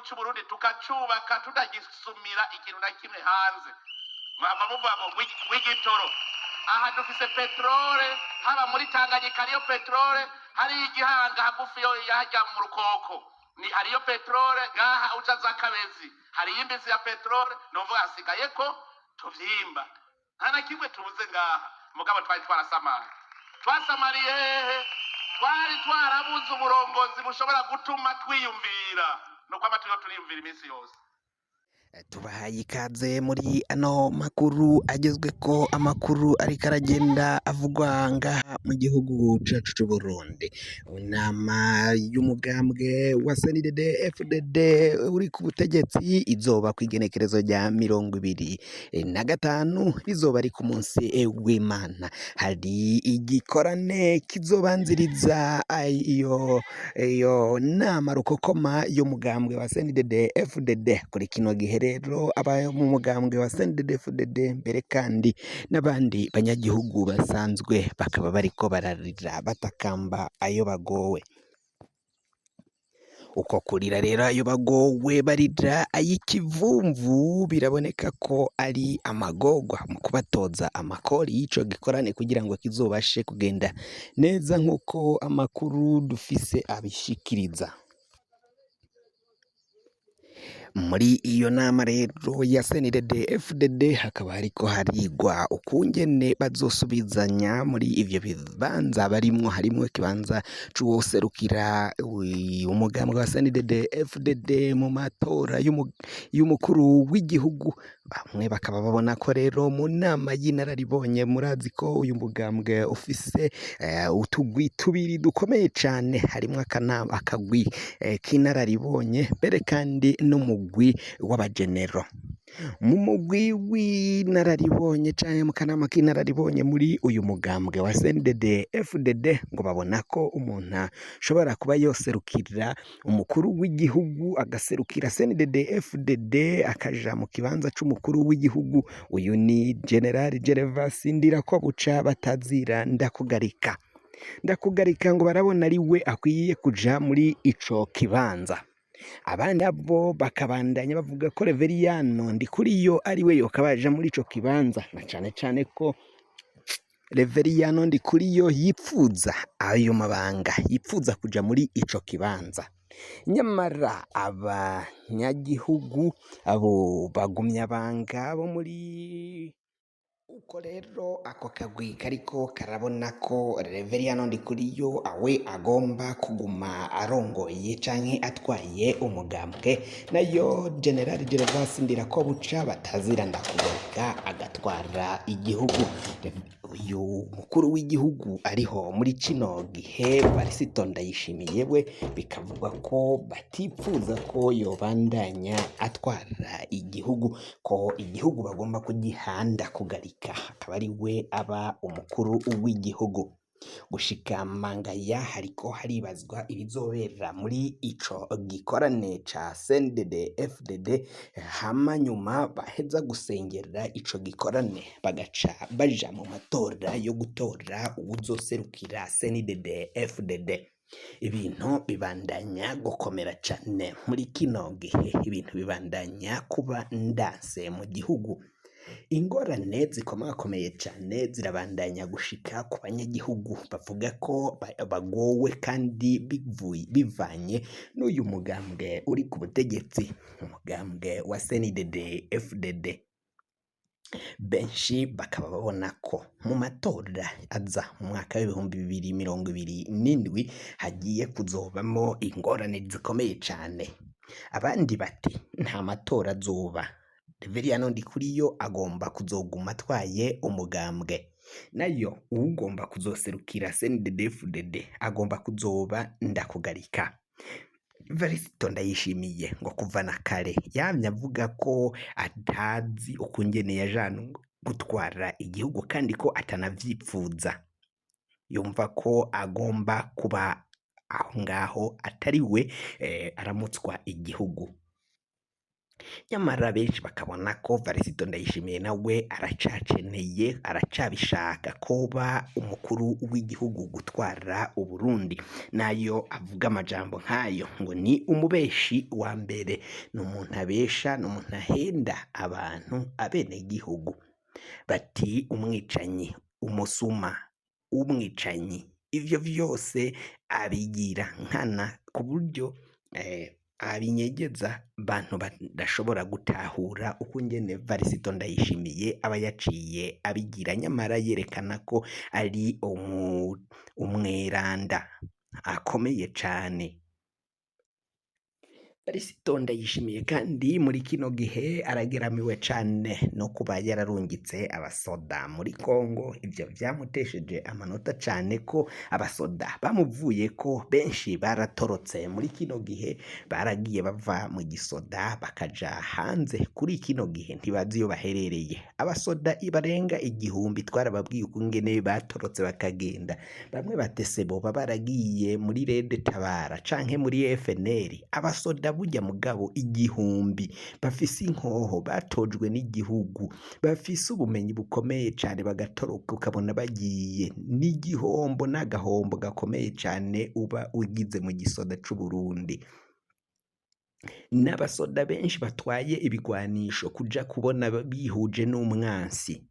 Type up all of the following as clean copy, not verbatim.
cy'u Burundi tukacubaka tutagisumira ikintu na kimwe hanze mwava muvuga ngo w'igitoro aha dufise petrole haba muri Tanganyika ariyo petrole hari igihanga hagufi yo yajya mu Rukoko ni ariyo petrole gaha uca za Kabezi hari imbizi ya petrole novuga hasigaye ko tuvyimba nta na kimwe tubuze ngaha mugabo twari twasamariye hehe twari twarabuze uburongozi bushobora gutuma twiyumvira no kwama turiyumvira iminsi yose. Tubahaye ikaze muri ano makuru agezweko, amakuru ariko aragenda avugwa ngaha mu gihugu cacu c'u Burundi. Inama y'umugambwe wa CNDD FDD uri ku butegetsi izoba kw'igenekerezo rya 25 rizoba ari ku munsi w'Imana. Hari igikorane kizobanziriza iyo nama rukokoma y'umugambwe wa CNDD FDD kuri kino gihe rero aba mu mugambwe wa CNDD FDD mbere kandi n'abandi banyagihugu basanzwe bakaba bariko bararira batakamba ayo bagowe. Uko kurira rero ayo bagowe barira ay'ikivumvu biraboneka ko ari amagorwa mu kubatoza amakori y'ico gikorane kugira ngo kizobashe kugenda neza nk'uko amakuru dufise abishikiriza. Muri iyo nama rero ya CNDD FDD hakaba hariko harigwa ukungene bazosubizanya muri ivyo bibanza barimwo, harimwo ikibanza c'uwoserukira umugambwe wa CNDD FDD mu matora y'umukuru w'igihugu. Bamwe bakaba babona ko rero mu nama y'inararibonye, murazi ko uyu mugambwe ufise utugwi tubiri dukomeye cane, harimwo akagwi k'inararibonye mbere kandi n'umugwi w'abagenero. Mu mugwi w'inararibonye canke mu kanama k'inararibonye muri uyu mugambwe wa CNDD FDD ngo babona ko umuntu ashobora kuba yoserukira umukuru w'igihugu, agaserukira CNDD FDD akaja mu kibanza c'umukuru w'igihugu. Uyu ni General Gervas Ndirakobuca batazira Ndakugarika ngo barabona ari we akwiye kuja muri ico kibanza. Abandi abo bakabandanya bavuga ko Reveriyano Ndikuriyo ari we yokabaja muri ico kibanza, na cane cane ko Reveriyano Ndikuriyo yipfuza ayo mabanga, yipfuza kuja muri ico kibanza. Nyamara abanyagihugu abo bagumyabanga bo muri uko rero ako kagwi kariko karabona ko Reveriyano Ndikuriyo awe agomba kuguma arongoye canke atwaye umugambwe, nayo General Gervas Ndirakobuca batazira Ndakugarika agatwara igihugu. Uyu mukuru w'igihugu ariho muri kino gihe Varisito Ndayishimiye we bikavugwa ko batipfuza ko yobandanya atwara igihugu, ko igihugu bagomba kugihanda kugarika akaba ari we aba umukuru w'igihugu. Gushika mangaya hariko haribazwa ibizobera muri ico gikorane ca CNDD FDD, hama nyuma baheza gusengera ico gikorane bagaca baja mu matora yo gutora uwuzoserukira CNDD FDD. Ibintu bibandanya gukomera cane muri kino gihe, ibintu bibandanya kuba ndanse mu gihugu. Ingorane zikomakomeye cane zirabandanya gushika ku banyagihugu bavuga ko bagowe kandi bivanye n'uyu mugambwe uri ku butegetsi, umugambwe wa CNDD FDD. Benshi bakaba babona ko mu matora aza mu mwaka w'2027 hagiye kuzobamo ingorane zikomeye cane. Abandi bati nta matora azoba, Reveriyano Ndikuriyo agomba kuzoguma atwaye umugambwe, nayo ugomba kuzoserukira CNDD FDD agomba kuzoba Ndakugarika. Varisito Ndayishimiye ngo kuva na kare yamye avuga ko atazi ukungene yajana gutwara igihugu kandi ko atanavyipfuza, yumva ko agomba kuba aho ngaho atari we aramutswa igihugu. nyamara benshi bakabona ko Varisito Ndayishimiye nawe aracakeneye aracabishaka kuba umukuru w'igihugu gutwara Uburundi, nayo avuga amajambo nk'ayo ngo ni umubeshi wa mbere, ni umuntu abesha, ni umuntu ahenda abantu abenegihugu, bati umwicanyi, umusuma, umwicanyi, ivyo vyose abigira nkana ku buryo abinyegeza abantu badashobora gutahura uko ingene Varisito Ndayishimiye aba yaciye abigira, nyamara yerekana ko ari umweranda akomeye cane. Varisito Ndayishimiye kandi muri kino gihe arageramiwe cane no kuba yararungitse abasoda muri Kongo, ivyo vyamutesheje amanota cane ko abasoda bamuvuyeko benshi baratorotse muri kino gihe, baragiye bava mu gisoda bakaja hanze, kuri kino gihe ntibazi iyo baherereye, abasoda barenga 1000 twarababwiye ukungene batorotse bakagenda, bamwe batese boba baragiye muri Rede Tabara canke muri FNL, abasoda burya mugabo 1000 bafise inkoho batojwe n'igihugu, bafise ubumenyi bukomeye cane, bagatoroka ukabona bagiye, n'igihombo n'agahombo gakomeye cane uba ugize mu gisoda c'Uburundi. N'abasoda benshi batwaye ibigwanisho kuja kubona bihuje n'umwansi,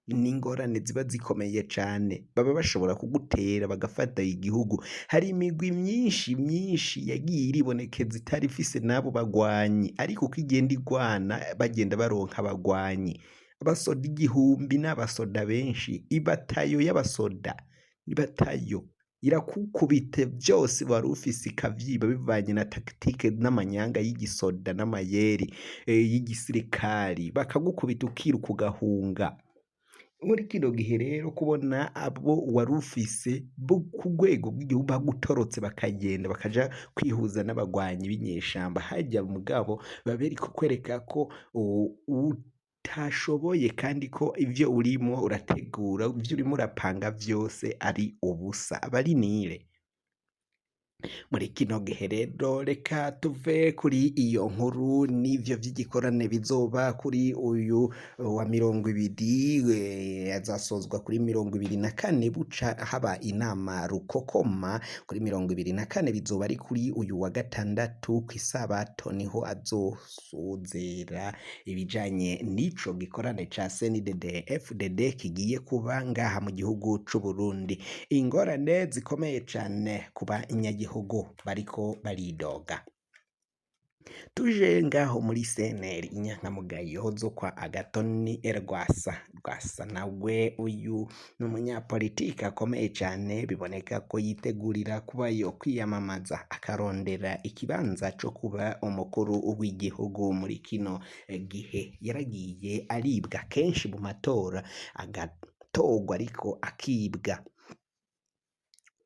n'ingorane ziba zikomeye cane, baba bashobora kugutera bagafata igihugu, hari imigwi myinshi yagiye iribonekeza itari ifise n'abo bagwanyi, ariko uko igenda igwana bagenda baronka abagwanyi, abasoda 1000 n'abasoda benshi, ibatayo y'abasoda, ibatayo irakukubite vyose wari ufise ikavyiba bivanye na tactique n'amanyanga y'igisoda n'amayeri y'igisirikari, bakagukubita ukiruka ugahunga. Muri kino gihe rero kubona abo wari ufise ku rwego rw'igihugu bagutorotse bakagenda bakaja kwihuza n'abagwanyi b'inyeshamba, harya mugabo baberi kukwereka ko utashoboye kandi ko ivyo urimo urategura, ivyo urimo urapanga vyose ari ubusa, abari nire. Muri kino gihe rero reka tuve kuri iyo nkuru n'ivyo vy'igikorane bizoba kuri uyu wa 20 azasozwa kuri 24 buca haba inama rukokoma kuri 24 bizoba ari kuri uyu wa gatandatu kw'isabato niho azosozera ibijanye n'ico gikorane ca CNDD FDD kigiye kuba ngaha mu gihugu c'Uburundi, ingorane zikomeye cane kuba inyagihugu bariko baridoga. Tuje ngaho muri CNL inyankamugayo zo kwa Agathon Rwasa nawe uyu ni umunyapolitiki akomeye cane, biboneka ko yitegurira kuba yo kwiyamamaza akarondera ikibanza co kuba umukuru w'igihugu muri kino gihe, yaragiye aribwa kenshi mu matora agatorwa ariko akibwa.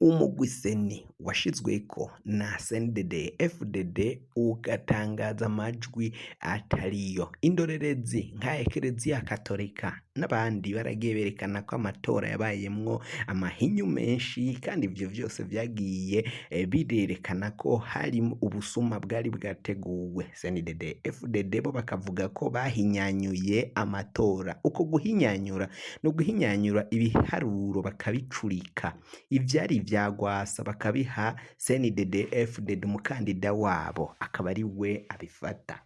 Umugwi seni washizweko na CNDD FDD ugatangaza amajwi atariyo, indorerezi nka Ekereziya Katolika n'abandi baragiye berekana ko amatora yabayemwo amahinyu menshi, kandi ivyo vyose vyagiye birerekana ko hari ubusuma bwari bwateguwe. CNDD FDD bo bakavuga ko bahinyanyuye amatora, uko guhinyanyura no guhinyanyura ibiharuro bakabicurika, ivyari vya Rwasa bakabiha CNDD FDD umukandida wabo akaba ari we abifata.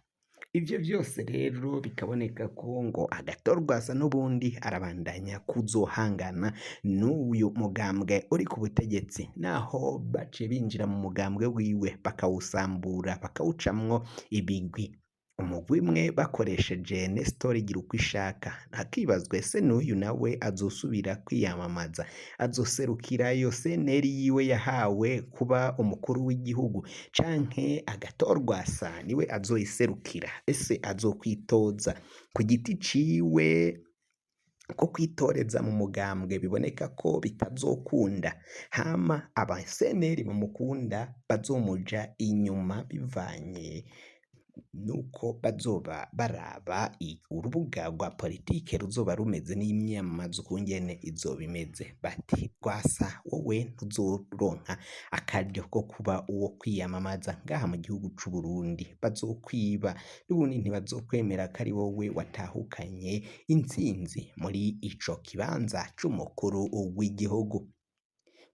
Ivyo vyose rero bikaboneka ko ngo Agathon Rwasa n'ubundi arabandanya kuzohangana n'uyu mugambwe uri ku butegetsi, naho bace binjira mu mugambwe wiwe bakawusambura bakawucamwo ibigwi, umugwi umwe bakoresheje Nestor Girukishaka, hakibazwe ese n'uyu nawe azosubira kwiyamamaza, azoserukirayo CNL yiwe yahawe kuba umukuru w'igihugu, canke Agathon Rwasa niwe azoyiserukira, ese azokwitoza ku giti ciwe ko kwitoreza mu mugambwe biboneka ko bitazokunda, hama aba CNL mu mukunda bazomuja inyuma bivanye nuko bazoba baraba urubuga rwa politike ruzoba rumeze n'imyamamazo ukungene izoba imeze, bati Rwasa wowe ntuzoronka akaryo ko kuba uwo kwiyamamaza ngaha mu gihugu c'u Burundi, bazokwiba n'ubundi ntibazokwemera ko ari wowe watahukanye intsinzi muri ico kibanza c'umukuru w'igihugu.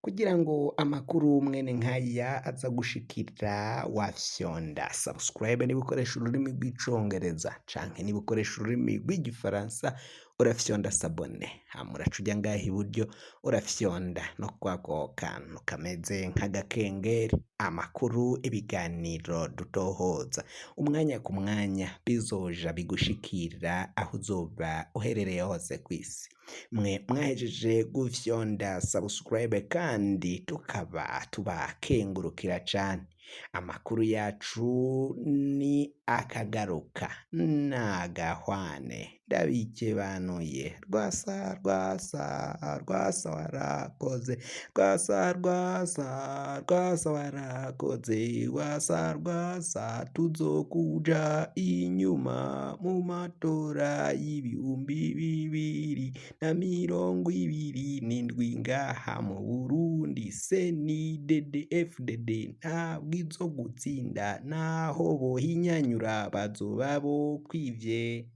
Kugira ngo amakuru mwene nkaya aza gushikira wafyonda subscribe niba ukoresha ururimi rw'icongereza canke niba ukoresha ururimi rw'igifaransa urafyonda sabone, hama uraca uja ngaha iburyo urafyonda no kwako kantu kameze nk'agakengeri, amakuru ibiganiro dutohoza umwanya ku mwanya bizoja bigushikira aho uzoba uherereye hose kw'isi. Mwe mwahejeje gufyonda subscribe kandi tukaba tubakengurukira cane. Amakuru yacu ni akagaruka nagahwane ndabikebanuye. Rwasa warakoze, Rwasa warakoze, Rwasa tuzokuja inyuma mu matora y'2027 ngaha mu Burundi. CNDD FDD ntabwo izo gutsinda naho bohinyanyura bazoba bokwivye.